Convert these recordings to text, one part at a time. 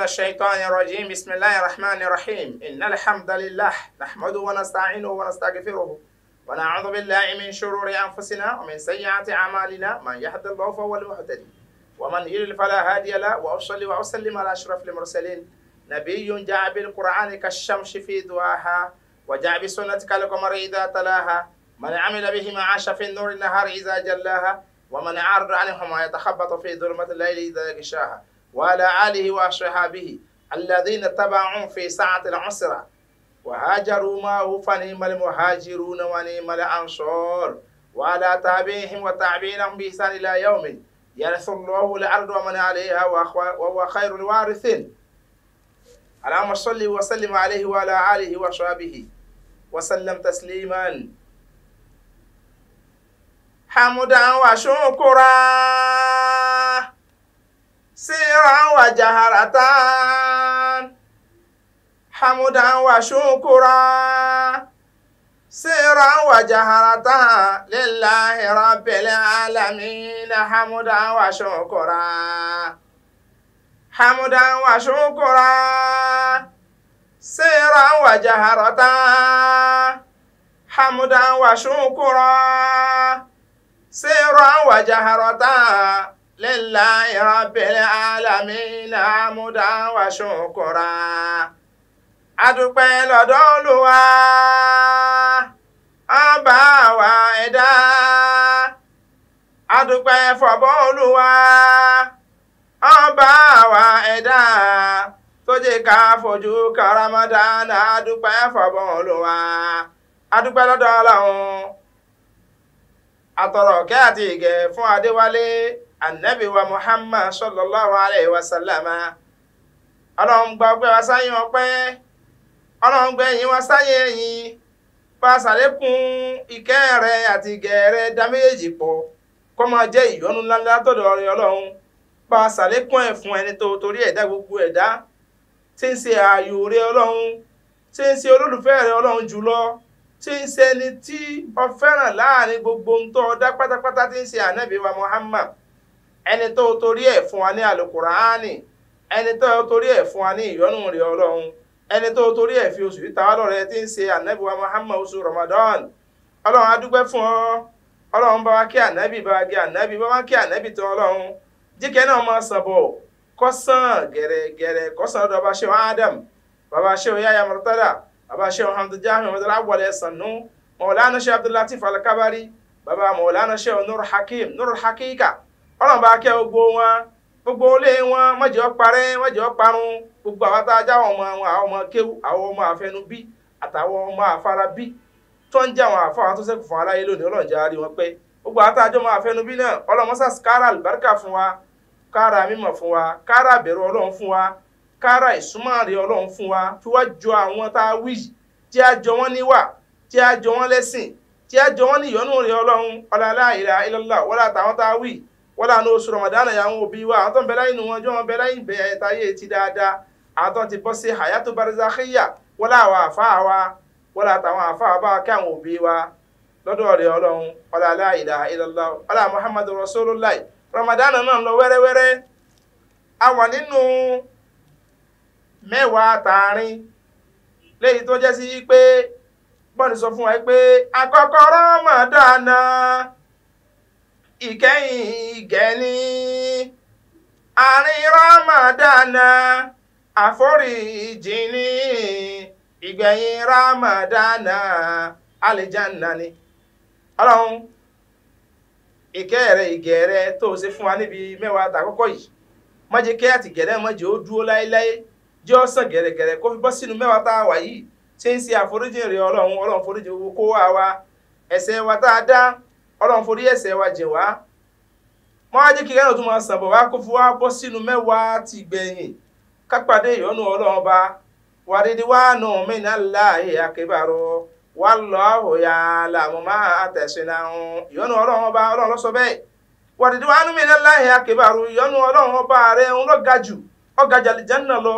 الشيطان الرجيم بسم الله الرحمن الرحيم إن الحمد لله نحمده ونستعينه ونستغفره ونعوذ بالله من شرور أنفسنا ومن سيئات أعمالنا من يهد الله فهو المهتدي ومن يضلل فلا هادي له وأصلي وأسلم على أشرف المرسلين نبي جاء بالقرآن كالشمس في ضواها وجاء بسنة كالقمر إذا تلاها من عمل بهما عاش في النور النهار إذا جلاها ومن أعرض عنهما يتخبط في ظلمة الليل إذا يغشاها وعلى آله وأصحابه الذين تبعوا في ساعة العسرة وهاجروا معه فنعم المهاجرون ونعم الأنصار وعلى تابعهم وتابعينهم بإحسان إلى يوم يرث الله الأرض ومن عليها وهو خير الوارثين. اللهم صل وسلم عليه وعلى آله وصحبه وسلم تسليما حمدا وشكرا سرا وجهرة حمدا وشكرا سرا وجهرة لله رب العالمين حمدا وشكرا حمدا وشكرا سرا وجهرة حمدا وشكرا سرا وجهرة لله رب العالمين حمدا وشكرا adúpẹ́ lọ́dọ̀ Olúwa ọba wa ẹ̀dá adúpẹ́ fọ́bọ̀ Olúwa ọba wa ẹ̀dá tó jẹ́ ká fojú kan Ramadan adúpẹ́ fọ́bọ̀ Olúwa adúpẹ́ lọ́dọ̀ Ọlọ́run atọrọ kẹ́ àti ìgẹ̀ fún Adéwálé Ànábì wa Muhammad sallallahu alayhi wa sallama. Ọlọ́run gba ọpẹ́ wa sáyé ọpẹ́ Ọlọ́run gbẹ̀yìn wa sáyé ẹ̀yìn bá ṣàlékún ìkẹ́ rẹ̀ àti ìgẹ̀ rẹ̀ dá méjèèjì pọ̀ kó máa jẹ́ ìyọ́nú ńláńlá tọ̀dọ̀ rẹ̀ Ọlọ́run bá ṣàlékún ẹ̀ fún ẹni tó torí ẹ̀dá gbogbo ẹ̀dá tí ń ṣe ààyò rẹ̀ Ọlọ́run tí ń ṣe olólùfẹ́ rẹ̀ Ọlọ́run jùlọ tí ń ṣe ẹni tí ó fẹ́ràn láàrin gbogbo ń tọ́ dá pátápátá tí ń ṣe Ànábì wa Muhammad ẹni tó torí ẹ̀ fún wa ní Al-Qur'ani ẹni tó torí ẹ̀ fún wa ní ìyọ́nú rẹ̀ Ọlọ́run ẹni tó torí ẹ̀ fi oṣù ìta ọlọ́rẹ̀ tí ń ṣe Ànábì wa Muhammad oṣù Ramadan. Ọlọ́run a dúpẹ́ fún ọ Ọlọ́run bá wa kí Ànábì bá wa kí Ànábì bá wa kí Ànábì tó Ọlọ́run jíkẹ́ náà máa sàn bọ̀ kọ́sàn gẹ̀rẹ́gẹ̀rẹ́ kọ́sàn ọ̀dọ̀ bàbá Shehu Adam bàbá Shehu Yahya Murtada bàbá Shehu Hamdu Jami Muhammad Awwal Sannu Maulana Shehu Abdul Latif Al-Kabari bàbá Maulana Shehu Nur Hakim Nur Hakika. Ọlọ́run bá kẹ́ gbogbo ilé wọn mọ̀jọ́ parẹ́ mọ̀jọ́ parun gbogbo àwọn tá a já àwọn ọmọ kéwú àwọn ọmọ àfẹnubí àtàwọn ọmọ àfarabí tó ń jẹ́ àwọn àfáà tó ṣẹ́kù fún aláyé lónìí Ọlọ́run jẹ́ àrí wọn pé gbogbo àwọn tá a jọ ọmọ àfẹnubí náà Ọlọ́run mọ́sá kára àlùbáríkà fún wa kára mímọ̀ fún wa kára àbẹ̀rù Ọlọ́run fún wa kára ìsúnmọ́rì Ọlọ́run fún wa fi wá jọ àwọn tá a wí tí a jọ wọ́n níwà tí a jọ wọ́n lẹ́sìn tí a jọ wọ́n ní ìyọ́nú rẹ̀ Ọlọ́run la ilaha illallah wọ́n látàwọn tá a wí wọ́n lànà oṣù Ramadan ya àwọn òbí wa àwọn tó ń bẹ láyé inú wọn jọ wọn bẹ láyé ìbẹ̀rẹ̀ táyé ti dáadáa àwọn tó ti bọ́ sí hayatu barzakhiyya wọ́n láwọn àfáà wa wọ́n látàwọn àfáà bá kí àwọn òbí wa lọ́dọ̀ rẹ̀ Ọlọ́run la ilaha illallah ọlá Muhammadu Rasulullah. Ramadan náà lọ wẹ́rẹ́wẹ́rẹ́ a wà nínú mẹ́wàá tààrin léyìí tó jẹ́ sí pé bọ́ọ̀lù sọ fún wa pé àkọ́kọ́ Ramadan ìkẹyìn ìgẹ̀ni àárín Ramadan àforíjì ní ìgbẹ̀yìn Ramadan àlìjánnà ni. Ọlọ́run ìkẹ́ rẹ̀ ìgẹ̀ rẹ̀ tó ṣe fún wa níbi mẹ́wàá àtàkọ́kọ́ yìí má jẹ́ kẹ́ àti gẹ̀rẹ́ má jẹ́ ó dúró láéláé jẹ́ ó sàn gẹ̀rẹ́gẹ̀rẹ́ kó fi bọ́ sínú mẹ́wàá tá a wà yìí tí ń ṣe àforíjì rẹ̀ Ọlọ́run foríjì gbogbo kó wa ẹ̀ṣẹ̀ wa tá a dá Ọlọ́run forí ẹ̀ṣẹ̀ wa jìn wá mọ́ wá jẹ́ kí kẹ́rọ̀ tó máa sàbọ̀ wá kó fún wa bọ́ sínú mẹ́wàá ti gbẹ̀yìn kápàdé ìyọ́nú Ọlọ́run bá wa ridwanu minallahi akbar wallahu ya'lamu ma tasna'un. Ìyọ́nú Ọlọ́run bá Ọlọ́run ló sọ bẹ́ẹ̀ wa ridwanu minallahi akbar ìyọ́nú Ọlọ́run bá rẹ̀ ń lọ ga jù ó ga jù àlìjánnà lọ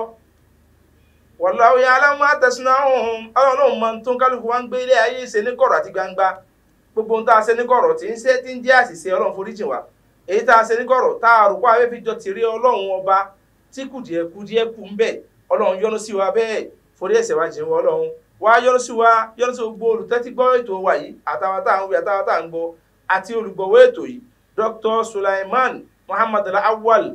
wallahu ya'lamu ma tasna'un. Ọlọ́run mọ̀ tó ń kálukú wá ń gbé ilé ayé ṣe ní kọ̀rọ̀ àti gbangba gbogbo ń tá a ṣe ní kọ̀rọ̀ tí ń jẹ́ àṣìṣe Ọlọ́run foríjì wa èyí tá a ṣe ní kọ̀rọ̀ tá a rò pé àwọn fi jọ tìrí Ọlọ́run ọba tí kùdìẹ̀ kù ń bẹ ọlọ́run yọ́nú sí wa bẹ́ẹ̀ forí ẹ̀ṣẹ̀ wa jìn wọ́ ọlọ́run wá yọ́nú sí gbogbo olùtẹ́tí gbọ́ ètò wa yìí àtàwọn tá à ń wí àtàwọn tá à ń gbọ́ àti olùgbọ̀wọ́ ètò yìí Dr. Sulaiman Muhammad Awwal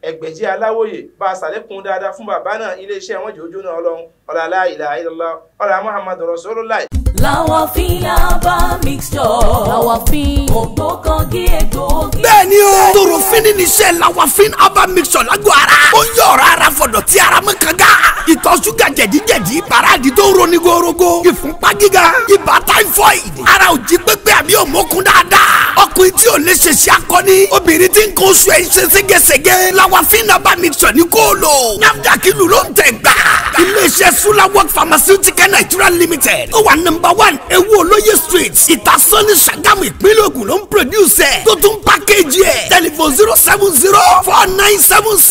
Ẹgbẹ̀jì Aláwòye bá a sàlékún dáadáa fún bàbá náà iléeṣẹ́ wọn jòjó náà ọlọ́run ọ̀là la ilaha illallah ọ̀là Muhammad Rasulullah. Lawafin Aba mixture. Lawafin ògbókangí egbòogi. Bẹ́ẹ̀ni o. Torofin ní iṣẹ́ Lawafin Aba mixture lágọ̀ ara. Ó ń yọ ọ̀rọ̀ ara fọ̀dọ̀ tí ara mọ́ kanga. Ìtọ̀ ṣúgà jẹ̀díjẹ̀dí paráàdì tó ń roni gorogo. Ìfúnpá gíga. Ibà typhoid. Ara ò jí pépé àbí òmókun dáadáa. Ọkùnrin tí ò lè ṣe ṣe akọni. Obìnrin tí ń kó oṣù ẹ̀ ń ṣe ségesège. Lawafin Aba mixture ní kó lò. NAFDAC ìlú ló ń tẹ̀ gbà. Iléeṣẹ́ Sulawok Pharmaceutical Nigeria Limited. Ó wà nọ́mbà 1 Ewu Olóyè Street. Ìtasọ́ni Ṣàgámù ìpínlẹ̀ Ògùn ló ń produce ẹ̀. Tó tún package ẹ̀. Telephone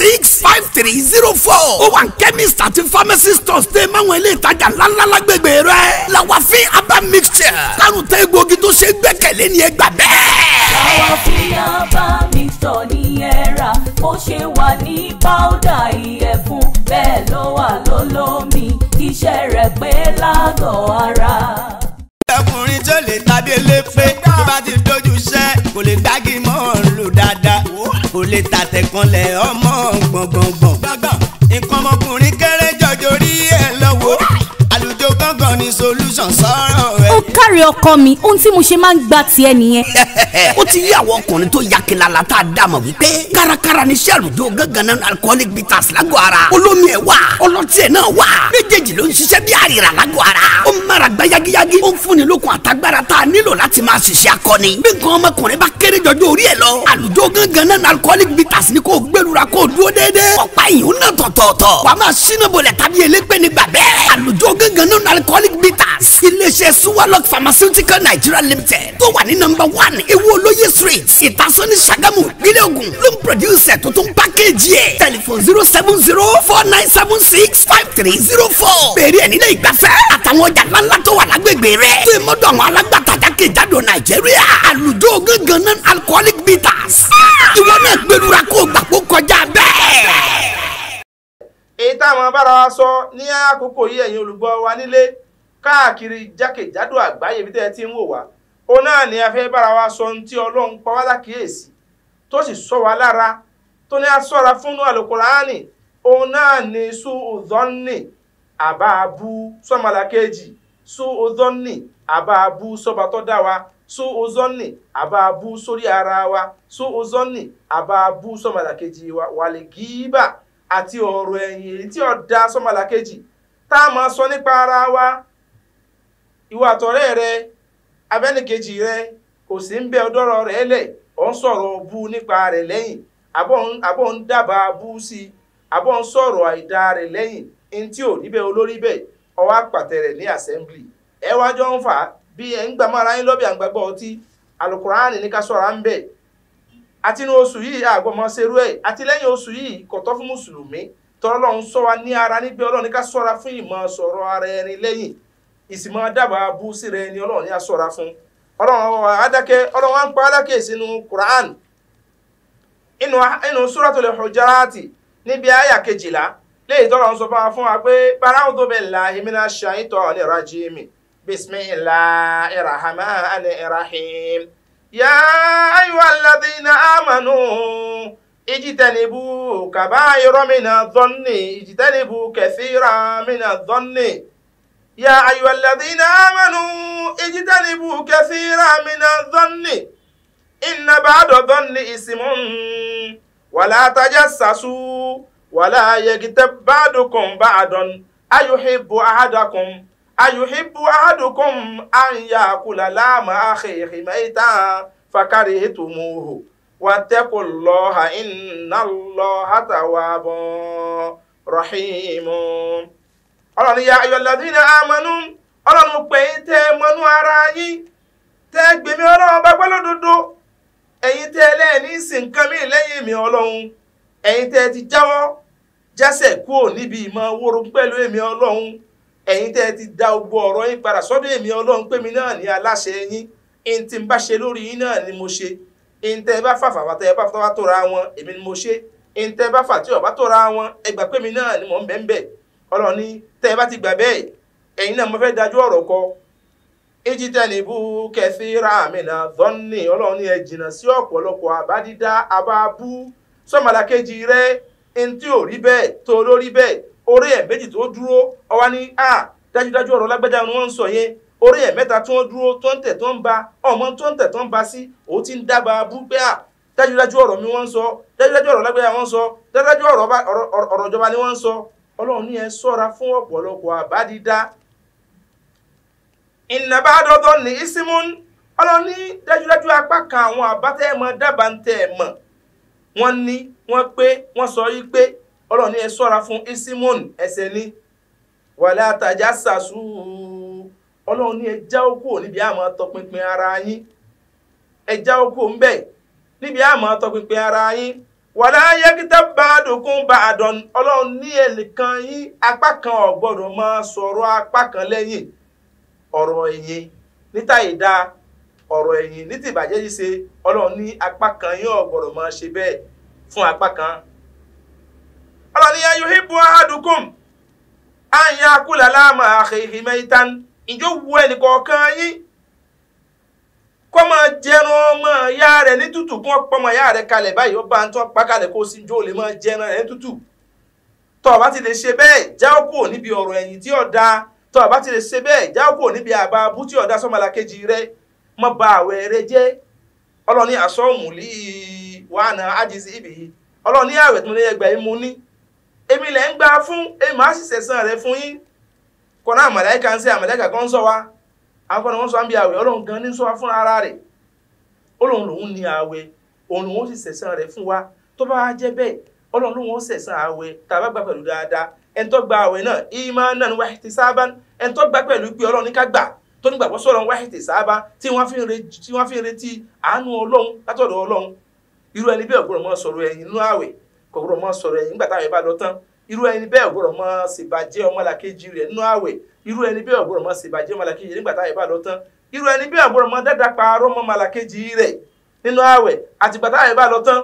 070-4976-5304. Ó wà ní chemist àti pharmacy stores tẹ́ máwọn ilé ìtajà ńláńlá lágbègbè rẹ̀. Lawafin Aba mixture. Kárùn tẹ́ egbògi tó ṣe gbẹ́kẹ̀lé ni ẹ gbà bẹ́ẹ̀. Lawafin Aba mixture ní ẹ rà. Ó ṣe wà ní powder ìyẹ̀fun. Bẹ́ẹ̀ ló wà lólómi. Iṣẹ́ rẹ̀ pé lágọ̀ọ́ ara. Ọkùnrin tó lè tàbí elépé tó bá ti dojú iṣẹ́ kò lè gbági mọ́ lò dáadáa kò lè tàtẹ̀kànlẹ̀ ọmọ gbọ̀ngbọ̀ngbọ̀n nǹkan ọmọkùnrin kéré jọjọ rí ẹ̀ lọ́wọ́ àlùjọ gángan ní solution sọ̀rọ̀ ẹ̀. Ó kárí ọkọ mi ohun tí mo ṣe máa ń gbà tiẹ̀ nìyẹn. Ó ti yí àwọn ọkùnrin tó yakilala tá a dá mọ̀ wípé kárakára ní iṣẹ́ àlùjọ gángan náà alcoholic bitters lágọ̀ ara olómi ẹ̀ wà ọlọ́tí ẹ̀ náà wà méjèèjì ló ń ṣiṣẹ́ bí àrìrà lágọ̀ ara ó ń mára gbá yagiyagi ó ń fúnni lókun àtagbára tá a nílò láti máa ṣiṣẹ́ akọni bí nǹkan ọmọkùnrin bá kéré jọjọ orí ẹ̀ lọ àlùjọ gángan náà alcoholic bitters ni kò gbẹlura kò dúró déédéé ọ̀pá ìyún náà tọ̀tọ̀ọ̀tọ̀ wàá máa ṣínà bolẹ̀ tàbí elépè nígbà bẹ́ẹ̀ àlùjọ gángan náà alcoholic bitters iléeṣẹ́ Sulawok Pharmaceutical Nigeria Limited tó wà ní nọ́mbà 1 Ewu Olóyè Street Ìtasọ́ni Ṣàgámù ìpínlẹ̀ Ògùn ló ń produce tó tún package ẹ̀ telephone 070-4976-5304 bẹ̀rẹ̀ ẹ̀ nílẹ̀ ìgbafẹ́ àtàwọn ọjà ńláńlá tó wà lágbègbè rẹ̀ tó ìmọ̀dọ̀ àwọn alágbàtà jákèjádò Nàìjíríà àlùjọ gángan náà alcoholic bitters ìwọ náà gbẹlura kó o gbà kó kọjá bẹ́ẹ̀. Èyí táwọn bára wa sọ ní àkókò yìí ẹ̀yin olùgbọ́ wa nílé káàkiri jákèjádò àgbáyé ibi tẹ́ ẹ ti ń wò wá ó náà ní a fẹ́ bára wa sọ ohun tí Ọlọ́run pa wá lákìyèsí tó sì sọ wá lára tó ní a sọ́ra fún Al-Qur'ani ó náà ní su'udhanni àbábú sọ́mọlàkejì su'udhanni àbábú sọ́ba tó dá wa su'udhanni àbábú sórí ara wa su'udhanni àbábú sọ́mọlàkejì wa wal-ghiba àti ọ̀rọ̀ ẹ̀yìn tí ó dá sọ́mọlàkejì tá a máa sọ nípa ara wa ìwà àtọ̀rẹ́ rẹ abẹ́nìkejì rẹ kò sí ń bẹ ọdọ́rọ̀ rẹ lẹ̀ ọ̀ ń sọ̀rọ̀ bú nípa rẹ̀ lẹ́yìn àbọ̀ ń dábàá bú sí i àbọ̀ ń sọ̀rọ̀ àìdá rẹ̀ lẹ́yìn ní tí ò níbẹ̀ olórí bẹ́ẹ̀ ọwọ́ àpàtẹ rẹ̀ ní assembly ẹ wá jọ ń fà á bí ẹ ń gbà mára yín lọ́bì àgbàgbọ́ ọtí Al-Qur'ani ní ká sọ̀rọ̀ ń bẹ̀ àti ní oṣù yìí àgbọ̀mọ̀ ṣerú ẹ̀ àti lẹ́yìn oṣù yìí kò tọ́ fún mùsùlùmí tọ́lọ́run sọ wa ní ara níbi Ọlọ́run ní ká sọ́ra fún ìmọ̀ sọ̀rọ̀ ara ẹni lẹ́yìn ìsìmọ̀ dábàá bú sí rẹ ni Ọlọ́run ní a sọ́ra fún Ọlọ́run adákẹ́ Ọlọ́run wa ń pa adákẹ́ sínú Qur'an inú Suratul Hujurati níbi àyà 12 léyìí tọ́lọ́run sọ fún wa pé a'udhu billahi minash shaitonir rajim bismillahir rahmanir rahim ya ayyuhalladhina amanu ijtanibu kaba'ira minadh-dhanni ijtanibu kathira minadh-dhanni يا أيها الذين آمنوا اجتنبوا كثيرا من الظن إن بعد الظن إثم ولا تجسسوا ولا يغتب بعضكم بعضا أيحب أحدكم أن يأكل لحم أخيه ميتا فكرهتموه واتقوا الله إن الله تواب رحيم Ọlọ́run ni ya ayyuhalladhina amanu Ọlọ́run pè é tẹ́ mọ́nú ara yín tẹ́ gbèmí Ọlọ́run bá gbọ́ lódodo ẹ̀yin tẹ́ lẹ́ẹ̀ní sìn nǹkan mí lẹ́yìn mi Ọlọ́run ẹ̀yin tẹ́ ti jáwọ́ jásẹ̀ kúrò níbi ìmọ̀ wóró pẹ̀lú èmi Ọlọ́run ẹ̀yin tẹ́ ti da gbogbo ọ̀rọ̀ yín padà sọ́dọ̀ èmi Ọlọ́run pé mi náà ní aláṣẹ yín ẹ̀yin tí ń bá ṣe lórí yín náà ni mo ṣe ẹ̀yin tẹ́ bá fàfàfà tẹ́ bá fọwọ́ tó ra wọn èmi ni mo ṣe ìntẹ́ bá fà tí ọ̀bá tó ra wọn ẹgbà pé mi náà ni mò ń bẹ́ẹ̀ bẹ́ẹ̀ ọlọ́run ní tẹ́ ẹ bá ti gbà bẹ́ẹ̀ ẹ̀yin náà mo fẹ́ dájú ọ̀rọ̀ kọ ijitanibu kathira mina dhanni ọlọ́run ní ẹ jìnnà sí ọ̀pọ̀lọpọ̀ àbádídá àbábú sọ́mọlákejì rẹ ntí ò rí bẹ́ẹ̀ tó lórí bẹ́ẹ̀ orí ẹ̀ méjì tó dúró ọwá ní dájúdájú ọ̀rọ̀ lágbájá ni wọ́n ń sọ yẹn orí ẹ̀ mẹ́ta tó ń dúró tó ń tẹ̀ tó ń ba ọmọ tó ń tẹ̀ tó ń ba sí òun ti ń dábàá bú pé dájúdájú ọ̀rọ̀ mi wọ́n ń sọ dájúdájú ọ̀rọ̀ lágbájá wọ́n ń sọ dájúdájú ọ̀rọ̀ ìjọba ni wọ́n ń sọ ọlọ́run ní ẹ ṣọ́ra fún ọ̀pọ̀lọpọ̀ àbádídá ìnàbádọ́dọ́ ní isimun ọlọ́run ní dájúdájú apá kan àwọn àbátẹ́ ẹ̀mọ dábàá ń tẹ̀ ẹ̀mọ wọ́n ní wọ́n pé wọ́n sọ yí pé ọlọ́run ní ẹ ṣọ́ra fún isimun ẹ̀ṣẹ̀ ní wàlá tajassasu ọlọ́run ní ẹ jáwọ́ kúrò níbi àmọ́ tọpinpin ara yín ẹ jáwọ́ kúrò ń bẹ̀ níbi àmọ́ tọpinpin ara yín wàlá yaghtab ba'dukum ba'dan ọlọ́run ní ẹnìkan yín apá kan ò gbọ́dọ̀ máa sọ̀rọ̀ apá kan lẹ́yìn ọ̀rọ̀ ẹ̀yìn níta ìdá ọ̀rọ̀ ẹ̀yìn ní tìbàjẹ́ yìí ṣe ọlọ́run ní apá kan yín ò gbọ́dọ̀ máa ṣe bẹ́ẹ̀ fún apá kan ọlọ́run ní yuhibbu ahadukum an yakula lahma akhihi maytan ìjọ wu ẹnìkọ̀ọ̀kan yín kó máa jẹran ọmọ ìyá rẹ̀ ní tútù kí wọ́n pọ́nmọ ìyá rẹ̀ kalẹ̀ báyìí ó bá ń tọ́ pa kalẹ̀ kó o sì jó lè máa jẹran rẹ̀ ní tútù tó o bá ti lè ṣe bẹ́ẹ̀ jáwọ́ kúrò níbi ọ̀rọ̀ ẹ̀yìn tí ó dáa tó o bá ti lè ṣe bẹ́ẹ̀ jáwọ́ kúrò níbi àbá abú tí ó dáa sọ́mọlàkejì rẹ̀ má ba àwẹ̀ rẹ̀ jẹ́ ọlọ́ni àsọ́ọ̀mùlì wàhánà ájísí ibì ọlọ́ni àwẹ̀ tó ní ẹgbẹ̀ẹ́ mú ní èmi lẹ̀ ń gbà fún èmi máa sì sẹ̀san rẹ̀ fún yín kọ́nà àmàlẹ́kà ń sẹ́ àmàlẹ́kà kan sọ wa àwọn kan wọ́n sọ àbí àwẹ̀ ọlọ́run gan ní sọ wa fún ara rẹ̀ ọlọ́run lòun ní àwẹ̀ òun lòun sì sẹ̀san rẹ̀ fún wa tó bá jẹ́ bẹ́ẹ̀ ọlọ́run lòun ó sẹ̀san àwẹ̀ tá a bá gbà pẹ̀lú dáadáa ẹni tó gba àwẹ̀ náà imanan wa ihtisaban ẹni tó gbà pẹ̀lú pé ọlọ́run ní ká gbà tó ní gbàgbọ́ sọ̀rọ̀ wa ihtisaban tí wọ́n fi ń retí àánú ọlọ́run látọ̀dọ̀ ọlọ́run irú ẹni bẹ́ẹ̀ gbọ́dọ̀ mọ́ sọ̀rọ̀ ẹ̀yìn nínú àwẹ̀ kò gbọ́dọ̀ mọ́ sọ̀rọ̀ ẹ̀yìn nígbà táwọn ẹ̀ bá lọ tán irú ẹni bẹ́ẹ̀ gbọ́dọ̀ mọ́ ṣèbàjẹ́ ọmọlàkejì rẹ̀ nínú àwẹ̀ irú ẹni bẹ́ẹ̀ gbọ́dọ̀ mọ́ ṣèbàjẹ́ ọmọlàkejì nígbà táwọn ẹ̀ bá lọ tán irú ẹni bẹ́ẹ̀ gbọ́dọ̀ mọ́ dáadáa parọ́ mọ́ ọmọlàkejì rẹ̀ nínú àwẹ̀ àtìgbà táwọn ẹ̀ bá lọ tán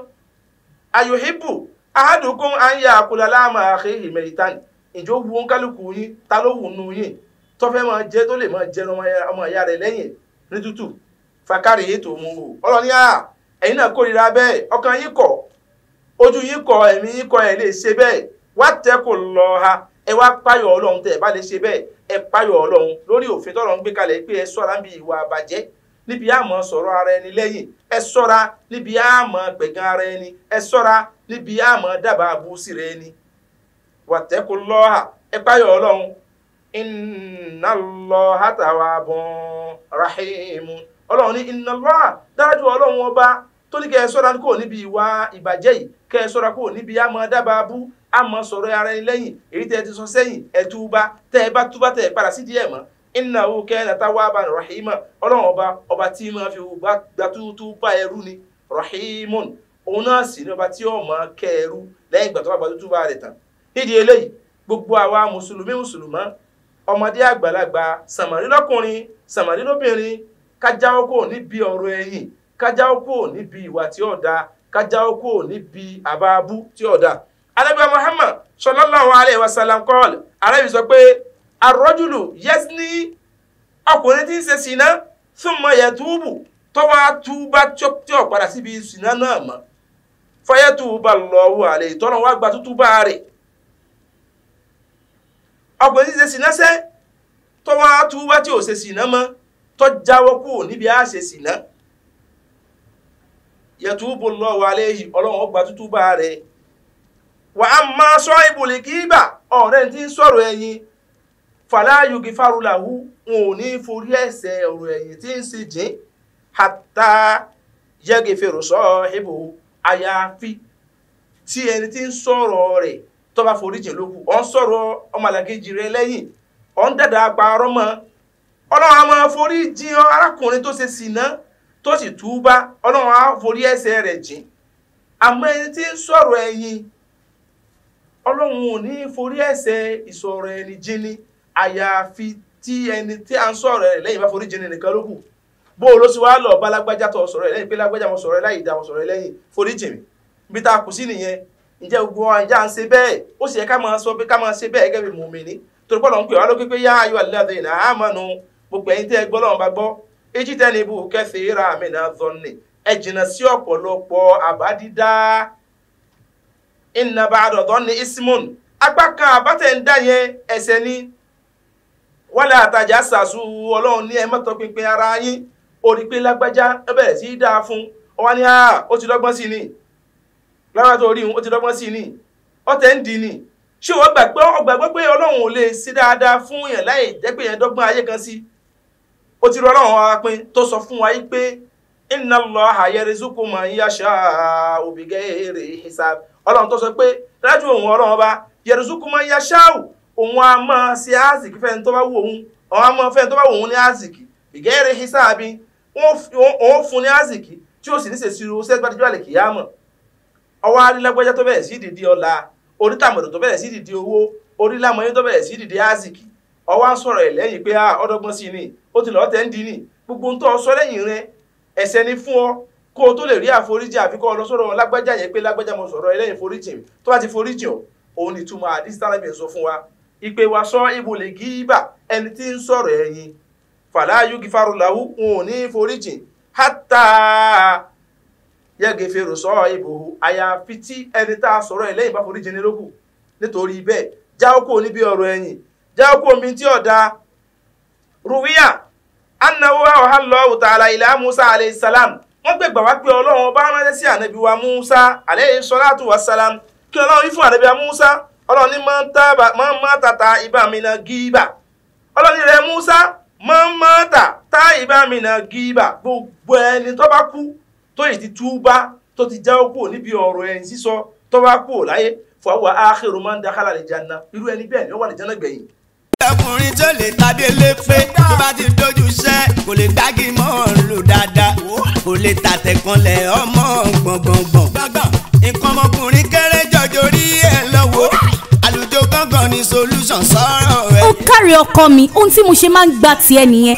ayuhibbu ahadukum an yakula lahma akhihi maytan ìjọ wu kálukú yín ta ló wù nù yín tó fẹ́ máa jẹ tó lè máa jẹ ọmọ ìyá rẹ̀ lẹ́yìn ní tútù fakari yìí tó mú o ọlọ́ni ẹ̀yin náà kórìíra bẹ́ẹ̀ ọkàn yín kọ̀ ojú yín kọ̀ ẹ̀mí yín kọ̀ ẹ̀ lè ṣe bẹ́ẹ̀ wattaqullaha ẹ wá páyọ̀ ọlọ́run tẹ́ ẹ bá lè ṣe bẹ́ẹ̀ ẹ páyọ̀ ọlọ́run lórí òfin tọ́lọ́run gbé kalẹ̀ pé ẹ ṣọ́ra níbi ìwà àbàjẹ́ níbi àmọ́ sọ̀rọ̀ ara ẹni lẹ́yìn ẹ ṣọ́ra níbi àmọ́ pẹ̀gàn ara ẹni ẹ ṣọ́ra níbi àmọ́ dábàá abúsí rẹ ẹni wattaqullaha ẹ páyọ̀ ọlọ́run innallaha tawwabun rahimun ọlọ́run ní innallaha dájú ọlọ́run ọba tó ní kẹ́ ẹ ṣọ́ra kúrò níbi ìwà ìbàjẹ́ yìí kẹ́ ẹ ṣọ́ra kúrò níbi àmọ́ dábàá abú àmọ́ sọ̀rọ̀ ara ẹni lẹ́yìn èyí tẹ́ ẹ ti sọ sẹ́yìn ẹ túbá tẹ́ ẹ bá túbá tẹ́ ẹ padà sí díẹ̀ mọ́ innahu kana tawwaban rahima ọlọ́run ọba tí máa fi gba túbá ẹrú ni rahimun òun náà sì ní ọba tí ó máa kẹ́ ẹrú lẹ́yìn ìgbà tó bá gba túbá rẹ̀ tán nídìí eléyìí gbogbo àwa mùsùlùmọ́ ọmọdé àgbàlagbà sàmàrí lọ́kùnrin sàmàrí lóbìnrin ká jáwọ́ kúrò níbi ọ̀rọ̀ ẹ̀yìn ká jáwọ́ kúrò níbi ìwà tí ó dáa ká jáwọ́ kúrò níbi àbábú tí ó dáa. Ànábì Muhammad sallallahu alayhi wa sallam qala Ànábì sọ pé ar-rajulu yazni ọkùnrin tí ń ṣe sìná thumma yatubu tó wá túbá tí ó padà síbi sìná náà mọ́ fayatuba Allahu alayhi tọ́nà wá gba tútúbá rẹ̀ ọkùnrin tí ń ṣe sìná sẹ́ tó wá túbá tí ò ṣe sìná mọ́ tó jáwọ́ kúrò níbi á ṣe sìná yatubu Allahu alayhi ọlọ́run ó gba tútúbá rẹ̀ wà á máa sọ ìbòlè kíbà ọ̀rẹ́ tí ń sọ̀rọ̀ ẹ̀yìn fàláyù gífàrú làwú wọn ò ní forí ẹ̀ṣẹ̀ ọ̀rọ̀ ẹ̀yìn tí ń sì jìn hàtà yẹ́gẹ̀fẹ̀rù sọ ìbò àyàfi tí ẹni tí ń sọ̀rọ̀ rẹ̀ tó bá forí jìn lókù ọ̀ ń sọ̀rọ̀ ọmọlàkejì rẹ̀ lẹ́yìn ọ̀ ń dàdà parọ́ mọ́ ọlọ́run á máa forí jìn arákùnrin tó ṣe sìná tó sì túbá ọlọ́run á forí ẹ̀ṣẹ̀ rẹ̀ jìn àmọ́ ẹni tí ń sọ̀rọ̀ ẹ̀yìn ọlọ́run ò ní forí ẹ̀ṣẹ̀ ìsọ̀rọ̀ ẹni jìnnì àyàfi tí ẹni tí a ń sọ̀rọ̀ ẹ̀ lẹ́yìn bá forí jìnnì nìkan ló kù bó o ló sì wá lọ bá lágbájá tó sọ̀rọ̀ ẹ̀ lẹ́yìn pé lágbájá mo sọ̀rọ̀ ẹ̀ láyìí dá mo sọ̀rọ̀ ẹ̀ lẹ́yìn forí jìnnì bí tá a kù sí nìyẹn ǹjẹ́ gbogbo wọn ìjà ń ṣe bẹ́ẹ̀ ó sì yẹ ká máa sọ pé ká máa ṣe bẹ́ẹ̀ gẹ́gẹ́ bí mùmínì torí pé Ọlọ́run pè wá lókè pé yá ayọ̀ alladhina amanu gbogbo ẹ̀yin tẹ́ ẹ gbọ́ lọ́wọ́ bá gbọ́ ijtanibu kathira mina dhanni ẹ jìnnà sí ọ̀pọ̀lọpọ̀ àbá dídá inna ba'da dhanni ismun apá kan àbá tẹ̀ ń dá yẹn ẹ̀ṣẹ̀ ni wala tajassasu Ọlọ́run ní ẹ má tọpinpin ara yín orí pé lágbájá ẹ bẹ̀rẹ̀ sí í dáa fún ọwọ́ ní ó ti dọ́gbọ́n sí ni lára tó rí ó ti dọ́gbọ́n sí ni ọ̀tẹ̀ ń di ni ṣé wọ́n gbàgbọ́ pé Ọlọ́run ò lè sí dáadáa fún yẹn láì jẹ́ pé yẹn dọ́gbọ́n ayé kan sí ó ti rọ Ọlọ́run wa pín tó sọ fún wa yí pé inna Allaha yarzuqu man yasha'u bighairi hisab Ọlọ́run tó sọ pé dájú òun Ọlọ́run ọba yarzuqu man yasha'u òun a máa ṣe àsìkí fẹ́ni tó bá wù òun a máa fẹ́ni tó bá wù òun ní àsìkí bighairi hisab wọ́n fún ní àsìkí tí ó sì ní ṣèṣirò sẹ́gbàdìjọ́ àlè kìyàmọ̀ ọwọ́ arílágbẹ́já tó bẹ̀rẹ̀ sí dìde ọlá orítàmọ̀dọ̀ tó bẹ̀rẹ̀ sí dìde owó orílámọ̀yé tó bẹ̀rẹ̀ sí dìde àsìkì ọwọ́ à ń sọ̀rọ̀ ẹ̀ lẹ́yìn pé ọdọ́gbọ́n sí ni ó ti lọ́ọ́ tẹ́ ń di ni gbogbo ń tọ́ sọ lẹ́yìn rẹ ẹ̀ṣẹ̀ ni fún ọ kó o tó lè rí àforíjì àfikọ́ lọ sọ̀rọ̀ lágbájá yẹn pé lágbájá mo sọ̀rọ̀ ẹlẹ́yìn foríjì tó bá ti foríjì ọ òun ni túmọ̀ àdìsí tálẹ́bì sọ fún wa ìpè wa sọ ibò lè gíbà ẹni tí ń sọ̀rọ̀ ẹ̀yìn fàlà yugifaru lahu wọn ò ní foríjì hátà yẹ́gẹ̀ fèrò sọ ìbò àyàfi tí ẹni tá a sọ̀rọ̀ ẹlẹ́yìn bá foríjì ní lókù nítorí bẹ́ẹ̀ jáwọ́ kó níbi ọ̀rọ̀ ẹ̀yìn jáwọ́ kó mi tí ọ̀dà ruwiya annahu Allahu ta'ala ila Musa alayhi salam wọ́n gbẹ̀gbà wá pé Ọlọ́run bá ránṣẹ́ sí ànábì wa Musa alayhi salatu wa salam kí Ọlọ́run yí fún ànábì wa Musa Ọlọ́run ní mọ́ tata ibamina gíbà Ọlọ́run ní rẹ̀ Musa mọ́ tata ibamina gíbà gbogbo ẹni tó bá kú tó yìí ti túbá tó ti jáwọ́ kúrò níbi ọ̀rọ̀ ẹ̀yìn sísọ tó bá kúrò láyé fọwọ́ akhiru man dakhala al-janna irú ẹni bẹ́ẹ̀ ni ó wà ní Jánnà gbẹ̀yìn. ọkùnrin tó lè tàbí elépe tó bá ti dojú iṣẹ́ kò lè gbági mọ́ lò dáadáa kò lè tàtẹ̀kànlẹ̀ ọmọ gbọ̀ngbọ̀ngbọ̀n nǹkan ọmọkùnrin kéré jọjọ rí ẹ lọ́wọ́ àlùjọ gángan ni solution sọ̀rọ̀ rẹ̀. ó kárí ọkọ mi ohun tí mo ṣe máa ń gbà tiẹ̀ nìyẹn.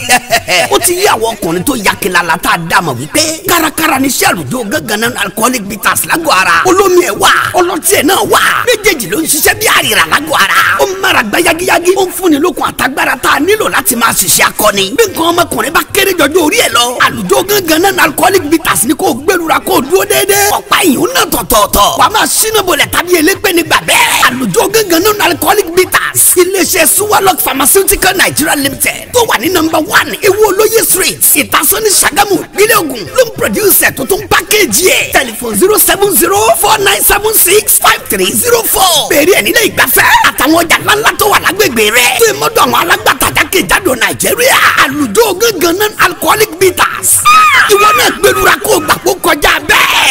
ó ti yí àwọn ọkùnrin tó yakilala tá a dá mọ̀ wípé kárakára ní iṣẹ́ àlùjọ gángan náà alcoholic bitters lágọ̀ọ́ ara olómi ẹ̀ wà ọlọ́tí ẹ̀ náà wà méjèèjì ló ń ṣiṣẹ́ bí àrìrà lágọ̀ọ́ ara ó ń mára gbá yagiyagi ó ń fúnni lókun àtagbára tá a nílò láti máa ṣiṣẹ́ akọni bí nǹkan ọmọkùnrin bá kéré jọjọ orí ẹ̀ lọ àlùjọ gángan náà alcoholic bitters ni kò gbẹlura kò dúró déédéé ọ̀pá ìyún náà tọ̀tọ̀ọ̀tọ̀ wà á máa ṣínà bolẹ̀ tàbí elépè nígbà bẹ́ẹ̀ àlùjọ gángan náà alcoholic bitters iléeṣẹ́ Suwalok Pharmaceutical Nigeria Limited tó wà ní #1 ewu olóye street ìtasọ́ni Ṣàgámù ìpínlẹ̀ Ògùn ló ń produce tó tún pákéjì ẹ̀ tẹlifon 07049765304 bẹ̀rẹ̀ ẹ̀ nílé ìgbafẹ́ àtàwọn ọjà ńláńlá tó wà lágbègbè rẹ̀ tó ìmọ̀dọ̀ àwọn alágbàtàjà kejìdó Nàìjíríà àlùjọ gángan náà alcoholic bitters ìwọ náà gbẹlura kó gbàgbó kọjá bẹ́ẹ̀.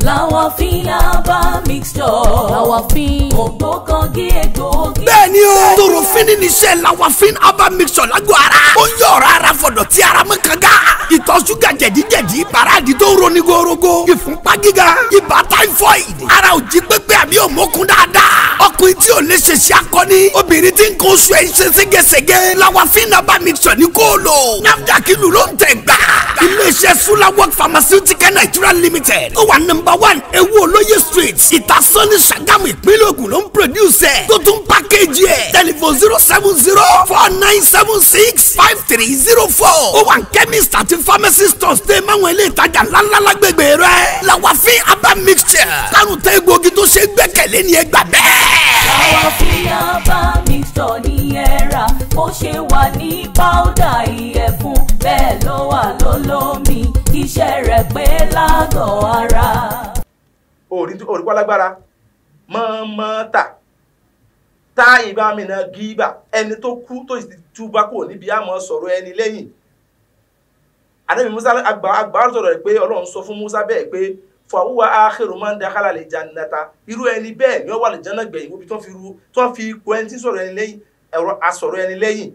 Lawafin Aba Mixture. Lawafin. Ògbókangí egbòogi. bẹ́ẹ̀ni o. torofin ní iṣẹ́ Lawafin Aba Mixture lágọ̀ọ́ ara. ó ń yọ ọ̀rọ̀ ara fọ̀dọ̀ tí ara mọ́ kanga. ìtọ̀ ṣúgà jẹ̀díjẹ̀dí paráàdì tó ń roni gorogo. ìfúnpá gíga. ibà typhoid. ara ò jí pépé àbí òmókun dáadáa. ọkùnrin tí ò lè ṣe ṣe akọni. obìnrin tí ń kó oṣù ẹ̀ ń ṣe ségesège. Lawafin Aba Mixture ní kó lò. NAFDAC ìlú ló ń tẹ̀ gbà. iléeṣẹ́ Suwalok Pharmaceutical Nigeria Limited tó wà #1 ewu olóye street ìtasọ́ni Ṣàgámù ìpínlẹ̀ Ògùn ló ń produce ẹ̀ tó tún package ẹ̀ tẹlifon 07049765304 ó wà ní chemist àti pharmacy stores tẹ́ máwọn ilé ìtajà ńláńlá lágbègbè rẹ̀ Lawafin Aba Mixture kárùn tẹ́ egbògi tó ṣe gbẹ́kẹ̀lé ní ẹgbà bẹ́ẹ̀. Lawafin Aba Mixture ní ẹ̀rà bó ṣe wà ní powder ìyẹ̀fun bẹ́ẹ̀ ló wà lólómi iṣẹ́ rẹ̀ pé lágọ̀ọ́ ara. òrìkọ́ lágbára mọ́ tá ìbámina gíbà ẹni tó kú tó sì túbá kò níbi àmọ́ sọ̀rọ̀ ẹni lẹ́yìn. Ànábì Musa àgbà sọ̀rọ̀ rẹ̀ pé Ọlọ́run sọ fún Musa bẹ́ẹ̀ pé fàwúwa akhiru man dakhala al-jannata irú ẹni bẹ́ẹ̀ ni ó wà al-janna gbẹ̀yìn wọ́n fi ipò ẹni tí sọ̀rọ̀ ẹni lẹ́yìn ẹ̀rọ asọ̀rọ̀ ẹni lẹ́yìn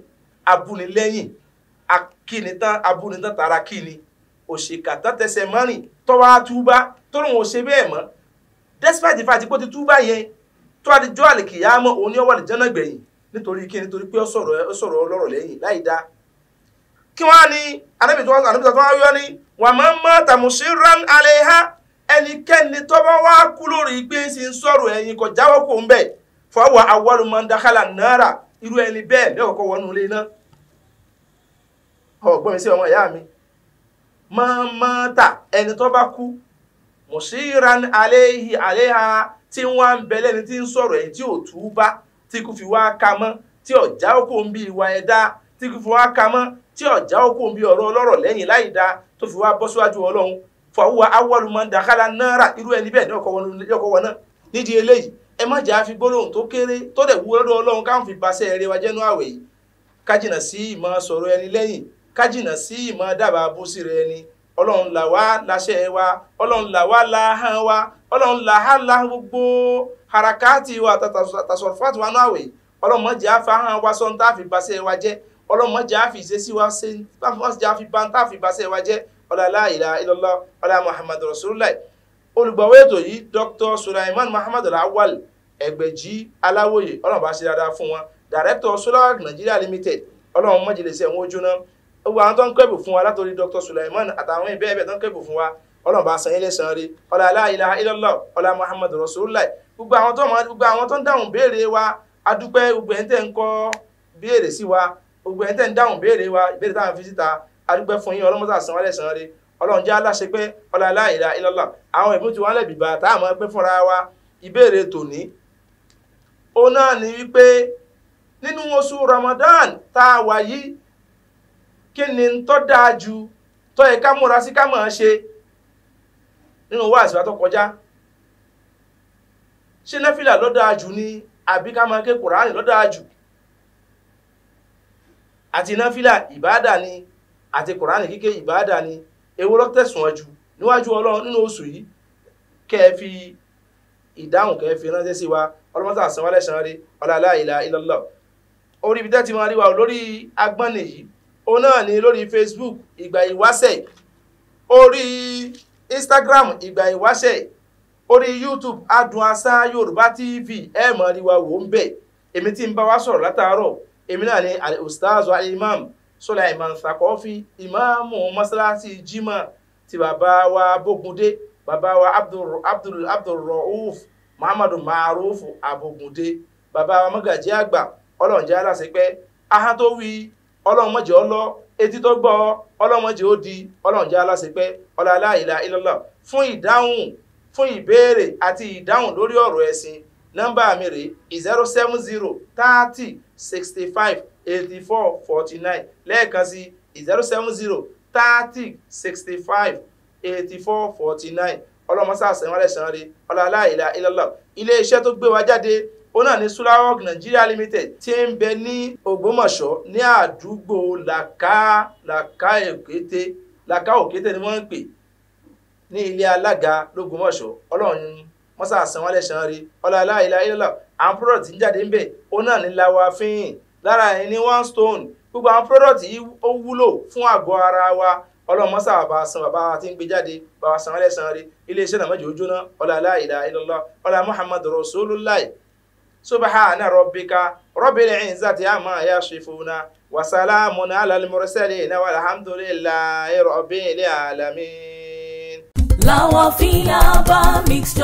abúnilẹ́yìn akínitán abúnitán tara kíni òṣìkà tán tẹsẹ̀ mọ́rin tọ́wọ́ àtúbá tó lóun ò ṣe bẹ́ẹ̀ mọ́ despite the fact pé ó ti túbá yẹn tó àdìjọ́ àlìkìyámọ̀ òun ni ó wà al-janna gbẹ̀yìn nítorí kí nítorí pé ó sọ̀rọ̀ ọlọ́rọ̀ lẹ́yìn láì dá kí wọ́n á ní anábì tó wá yọ ní wà máa ń mọ́ tàmùsírán alayha ẹnikẹ́ni tó bá wá kú lórí pé ń sin sọ̀rọ̀ ẹ̀yìn kò jáwọ́ kó ń bẹ̀ fọwọ́ awwalu man dakhala an-nara irú ẹni bẹ́ẹ̀ ní ọkọ̀ wọnú ilé náà. ọgbọ́n mi sí ọmọ ìyá mi mọ́mọ́ta ẹni tó bá kú musiran aléha tí wọ́n ń bẹ lẹ́ni tí ń sọ̀rọ̀ ẹ̀yìn tí ò túbá tí kò fi wá ka mọ́ tí ọ̀já òkú ń bí ìwà ẹ̀dá tí kò fi wá ka mọ́ tí ọ̀já òkú ń bí ọ̀rọ̀ ọlọ́rọ̀ lẹ́yìn láì dá tó fi wá bọ́ síwájú ọlọ́run fọwọ́ awwalu man dakhala an-nara irú ẹni bẹ́ẹ̀ ní ọkọ̀ wọn náà. nídìí eléyìí ẹ má jà á fi gbólóhùn tó kéré tó dẹ̀ wúwo lọ́dọ̀ ọlọ́run káwọn fi baṣẹ́ eré wa jẹ́nu àwẹ̀ yìí kájìnà sí ìmọ̀ sọ̀rọ̀ ẹni lẹ́yìn kájìnà sí ìmọ̀ dábàá bó sí rẹ ni ọlọ́run là wá láṣẹ wa ọlọ́run là wá láhàn wa ọlọ́run là á la gbogbo harakati wa tasọ̀fàtì wa náà àwẹ̀ ọlọ́run má jà á fa hàn wa sọ́n tá a fi baṣẹ́ wa jẹ́ ọlọ́run má jà á fi ìṣesí wa ṣe má jà á fi bá tá a fi baṣẹ́ wa jẹ́ ọlá la ilaha illallah ọlá muhammadu rasulullah. olùgbàwé ètò yìí Dr. Sulaiman Muhammad Al-Awwal Ẹgbẹ̀jí Aláwòye ọlọ́run bá ṣe dáadáa fún wọn Director Solar Nigeria Limited ọlọ́run mọ́jìlẹ̀sẹ̀ wọn ojú náà gbogbo àwọn tó ń kẹ́bù fún wa látòrí Dr. Sulaiman àtàwọn ìbẹ́ẹ̀bẹ̀ tó ń kẹ́bù fún wa ọlọ́run bá san ilé san rí ọlá la ilaha illallah ọlá muhammadu rasulullah. gbogbo àwọn tó ń dáhùn béèrè wa adúpẹ́ gbogbo ẹ̀ ń tẹ́ ń kọ́ béèrè sí wa gbogbo ẹ̀ ń tẹ́ ń dáhùn béèrè wa ìbéèrè táwọn fi síta adúpẹ́ fún yín ọlọ́mọ́sà san wálẹ̀ san rí ọlọ́run jẹ́ aláṣẹ pé ọlá la ilaha illallah. àwọn ìbú tí wọ́n lẹ̀ bìbà táwọn pẹ́ fúnra wa ìbéèrè tòní ó náà ní wípé nínú oṣù Ramadan tá a wà yìí kí ni tó dáa jù tó yẹ ká múra sí ká máa ṣe nínú wáàsí wa tó kọjá? ṣé náfìlà ló dáa jù ni àbí ká máa ké Kùránì ló dáa jù? àti náfìlà ìbáàdà ni àti Kùránì kíké ìbáàdà ni èwo ló tẹ̀sùn jù níwájú Ọlọ́run nínú oṣù yìí? kẹ́ ẹ fi ìdáhùn kẹ́ ẹ fi ránṣẹ́ sí wa ọlọ́mọ́sá àsanwó alẹ́sàn rí ọlá la ilaha illallah. orí ibi tẹ́ ti máa rí wa lórí agbọ́nì yìí ó náà ní lórí Facebook ìgbà ìwáṣẹ̀, orí Instagram ìgbà ìwáṣẹ̀, orí YouTube Adùn Àṣà Yorùbá TV ẹ máa rí wa wò ń bẹ̀. èmi tí ń bá wa sọ̀rọ̀ látàárọ̀ èmi náà ní al-Ustaz al-Imam Sulaiman Thaqafi ìmáàmù mọ́sálásí Jímọ̀ ti bàbá wa Bógúndé bàbá wa Abdulrauf Muhammadu Maruf Abogunde bàbá wa Mọ́gàjí àgbà ọlọ́run jẹ́ aláṣẹ pé ahọ́n tó wí ọlọ́run mọ̀jẹ̀ ọlọ́ etí tó gbọ́ ọlọ́run mọ̀jẹ̀ ó di ọlọ́run jẹ́ aláṣẹ pé ọlá la ilaha illallah. fún ìdáhùn fún ìbéèrè àti ìdáhùn lórí ọ̀rọ̀ ẹ̀sìn nọ́mbà mi rè 070 30 65 84 49 lẹ́ẹ̀kan sí 070 30 65 84 49 ọlọ́mọsá àṣẹwọ́n lẹ́sàn rí ọlá la ilaha illallah. ilé iṣẹ́ tó gbé wa jáde ó náà ní Sulawok Nigeria Limited tí ń bẹ ní Ògbómọ̀ṣọ́ ní àdúgbò làkà òkété ni wọ́n ń pè ní ilé alága lÓgbómọ̀ṣọ́ ọlọ́run mọ́sá àṣẹwọ́n lẹ́sàn rí ọlá la ilaha illallah. àwọn product ń jáde ń bẹ ó náà ní lawafin lára ẹ̀ ní one stone. gbogbo àwọn product yìí ó wúlò fún àgọ́ ara wa ọlọ́run mọ́sá bàbá san bàbá tí ń gbé jáde bàbá san ẹlẹ́sàn rí iléeṣẹ́ náà mẹ́jọ jóná ọlá la ilaha illallah ọlá muhammadu rasulullah. subhana rabbika rabbil izzati amma yasifuna wa salamun ala al-mursalin walhamdulillahi rabbil alamin. Lawafin Aba mixture.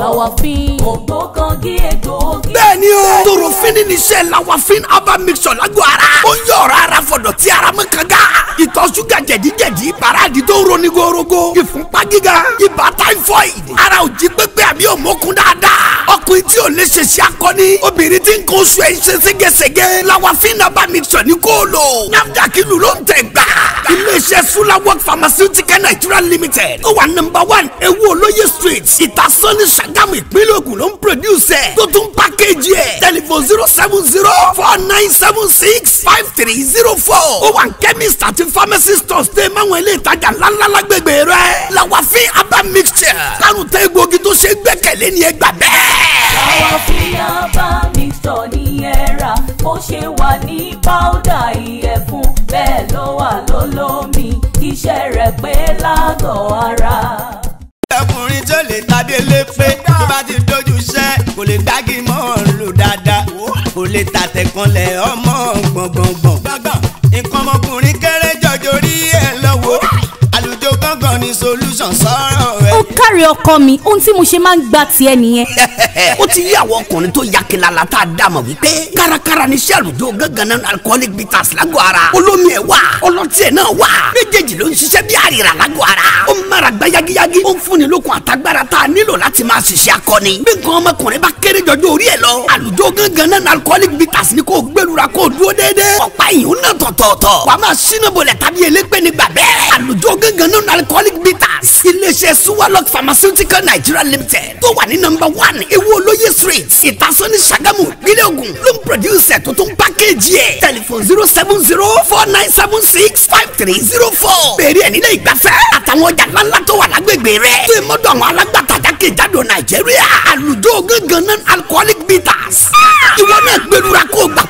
Lawafin. Ògbókangí egbòogi. bẹ́ẹ̀ni o torofin ní iṣẹ́ Lawafin Aba mixture lágọ̀ọ́ ara. ó ń yọ ọ̀rọ̀ ara fọ̀dọ̀ tí ara mọ́ kanga. ìtọ̀ ṣúgà jẹ̀díjẹ̀dí paráàdì tó roni gorogo. ìfúnpá gíga ibà typhoid. ara ò jí pépé àbí òmókun dáadáa. ọkùnrin tí ò lè ṣe ṣe akọni. obìnrin tí ń kó oṣù ẹ̀ ń ṣe ségesège. Lawafin Aba mixture ní kó lò. NAFDAC ló ń tẹ̀ gbà. iléeṣẹ́ Sulawok Pharmaceutical Nigeria Limited ó wà number 1 Ewu Olóyè Street Ìtasọ́ni Ṣàgámù ìpínlẹ̀ Ògùn ló ń produce ẹ̀ tó tún package ẹ̀ telephone 070-4976-5304 ó wà ní chemist àti pharmacy stores tẹ́ máwọn ilé ìtajà ńláńlá lágbègbè rẹ̀. Lawafin Aba mixture kárùn tẹ́ egbògi tó ṣe gbẹ́kẹ̀lé ní ẹgbà bẹ́ẹ̀. Lawafin Aba mixture ní ẹ̀rà bó ṣe wà ní powder ìyẹ̀fun bẹ́ẹ̀ ló wà lólómi iṣẹ́ rẹ̀ pé lágọ̀ọ́ ara. ọkùnrin tó lè tàbí elépe tó bá ti dojú iṣẹ́ kò lè gbági mọ́ lò dáadáa kò lè tàtẹ̀kànlẹ̀ ọmọ gbọ̀ngbọ̀ngbọ̀n nǹkan ọmọkùnrin kéré jọjọ rí ẹ lọ́wọ́ àlùjọ gángan ní solution sọ̀rọ̀ ẹ ó kárí ọkọ mi ohun tí mo ṣe máa ń gba tiẹ̀ nìyẹn. ó ti yí àwọn ọkùnrin tó yakilala tá a dá mọ̀ wípé kárakára ní iṣẹ́ àlùjọ gángan alcoholic bitters lágọ̀ọ́ ara olómi ẹ̀ wà ọlọ́tí ẹ̀ náà wà méjèèjì ló ń ṣiṣẹ́ bí àrìrà lágọ̀ọ́ ara ó ń mára gbá yagiyagi ó ń fúnni lókun àtagbára tá a nílò láti máa ṣiṣẹ́ akọni bí nǹkan ọmọkùnrin bá kéré jọjọ orí ẹ̀ lọ àlùjọ gángan alcoholic bitters ni kò gbẹlura kò dúró déédéé ọ̀pá ìyún náà tọ̀tọ̀ọ̀tọ̀ wà á máa ṣínà bolẹ̀ tàbí elépè nígbà bẹ́ẹ̀ àlùjọ gángan alcoholic bitters iléeṣẹ́ suwalok pharmaceutical nigeria limited tó wà ní #1 ewu olóye street ìtasọ́ni Ṣàgámù ìpínlẹ̀ Ògùn ló ń produce tó tún pákéjì ẹ̀ tẹlifon 07049765304 bẹ̀rẹ̀ ẹ̀ nílẹ̀ ìgbafẹ́ àtàwọn ọjà ńláńlá tó wà lágbègbè rẹ̀ tó ìmọ̀dọ̀ àwọn alágbàtàjà kejìdó Nàìjíríà àlùjọ gángan alcoholic bitters ìwọ náà gbẹlura kó gbà